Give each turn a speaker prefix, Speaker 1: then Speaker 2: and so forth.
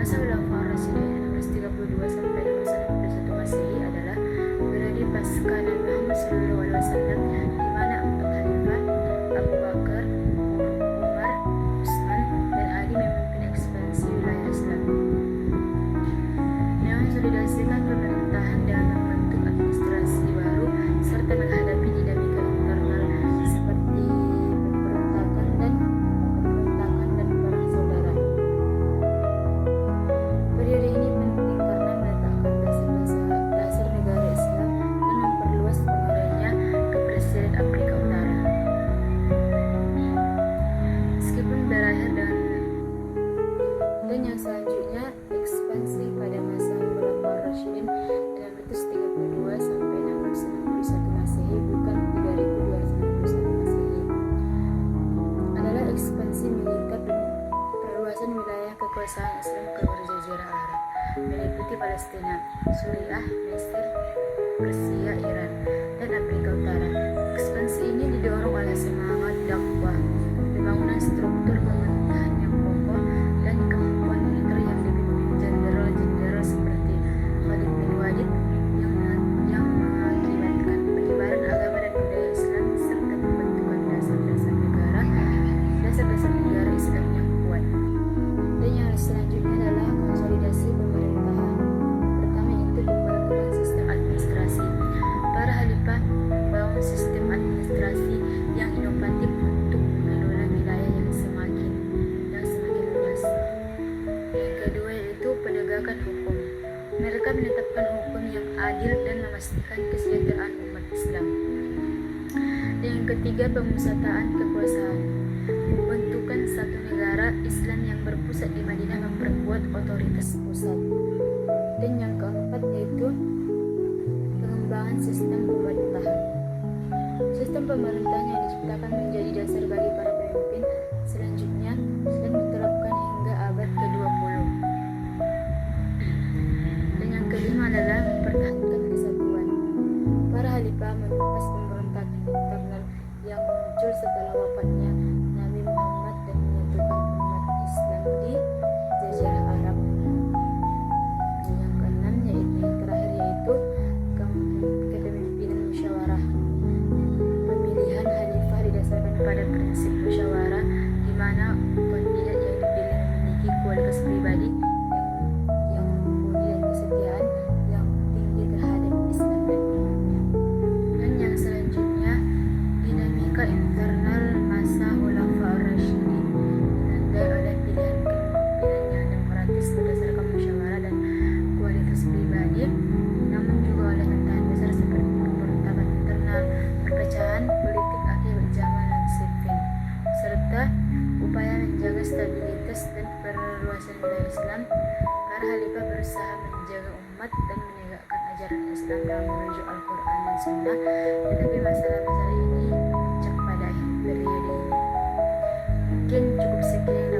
Speaker 1: Masa Khulafaur Rasyidin 632 sampai 651 Masehi adalah periode pasca Nabi Muhammad SAW, di mana 4 khalifah Abu Bakar, Umar, Utsman, dan Ali memimpin ekspansi wilayah Islam yang mensolidasikan pemerintahan dengan membentuk administrasi baru serta menghadapi dinamika internal seperti pemberontakan dan perang saudara. Periode ini penting karena meletakkan dasar negara Islam dan memperluas pengaruhnya ke Presiden Afrika Utara. Meskipun berakhir dan yang selanjutnya, ekspansi pada masa Khulafaur Rasyidin 632 sampai 691 Masehi bukan 3291 Masehi adalah ekspansi militer dan perluasan wilayah kekuasaan Islam ke luar Jazirah Arab, meliputi Palestina, Suriah, Mesir, Persia, Iran, dan Afrika Utara. Ekspansi ini didorong oleh semangat dakwah, pembangunan struktur pemerintahan yang kokoh, dan kemampuan militer yang dipimpin jenderal-jenderal seperti Khalid bin Walid yang mengakibatkan penyebaran agama dan budaya Islam serta pembentukan dasar-dasar negara Islam yang kuat. Dan yang selanjutnya adalah konsolidasi pemerintahan. Pertama itu pembentukan sistem administrasi. Para khalifah membangun sistem administrasi yang inovatif untuk mengelola wilayah yang semakin luas. Yang kedua yaitu penegakan hukum. Mereka menetapkan hukum yang adil dan memastikan kesejahteraan umat Islam. Dan yang ketiga, pemusataan kekuasaan. Pembentukan satu negara Islam yang berpusat di Madinah memperkuat otoritas pusat. Dan yang keempat yaitu pengembangan sistem pemerintahan. Sistem pemerintahan yang diciptakan menjadi dasar bagi para pemimpin selanjutnya dan diterapkan hingga abad ke-20. Dan yang kelima adalah mempertahankan kesatuan. Para khalifah menumpas pemberontakan internal yang muncul setelah wafatnya Nabi Muhammad dan menyatukan umat Islam di Jazirah Arab. Dan yang keenam yang terakhir yaitu kepemimpinan musyawarah. Pemilihan khalifah didasarkan pada prinsip musyawarah, di mana kandidat yang dipilih memiliki kualitas pribadi yang mumpuni dan kesetiaan yang tinggi terhadap Islam dan umatnya. Dan yang selanjutnya, dinamika internal masa Khulafaur Rasyidin ditandai oleh pilihan kepemimpinan yang demokratis berdasarkan musyawarah dan kualitas pribadi, namun juga oleh tantangan besar seperti pemberontakan internal, perpecahan politik akibat zaman dan Siffin, serta upaya menjaga stabilitas dan perluasan wilayah Islam. Para khalifah berusaha menjaga umat dan menegakkan ajaran Islam dalam merujuk Al-Quran dan Sunnah, tetapi masalah-masalah ini memuncak pada akhir periode ini. Mungkin cukup sekian